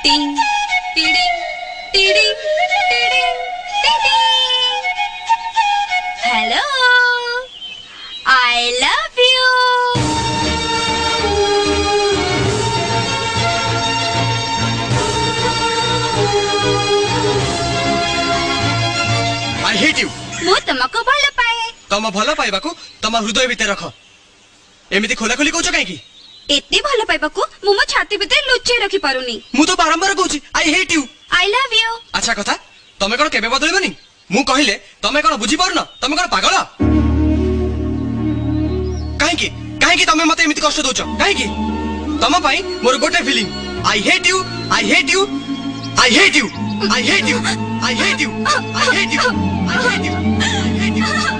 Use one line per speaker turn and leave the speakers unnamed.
टिंग tiding tiding tiding tiding. Hello, I love you.
I hate you.
मु तुमको भल पाए।
तम भल पाइबाकू तम हृदय भितर रख। एमिति खोला खोली कहूछ कहीं?
एते भल पाइबाकू मु मो छाती भितर लुचेई रखी पारुनी।
मु तो बारंबार कहूची I hate you.
I love you.
अच्छा कथा, तमे कोन केबे बदलबनी? मु कहिले तमे कोन बुझी पारन? तमे कोन पागल? काहेकी काहेकी तमे मते एमिति कष्ट दोछ? काहेकी? तम पई मोर गोटे feeling, I hate you, I hate you, I hate you, I hate you, I hate you, I hate you, I hate you, I hate you.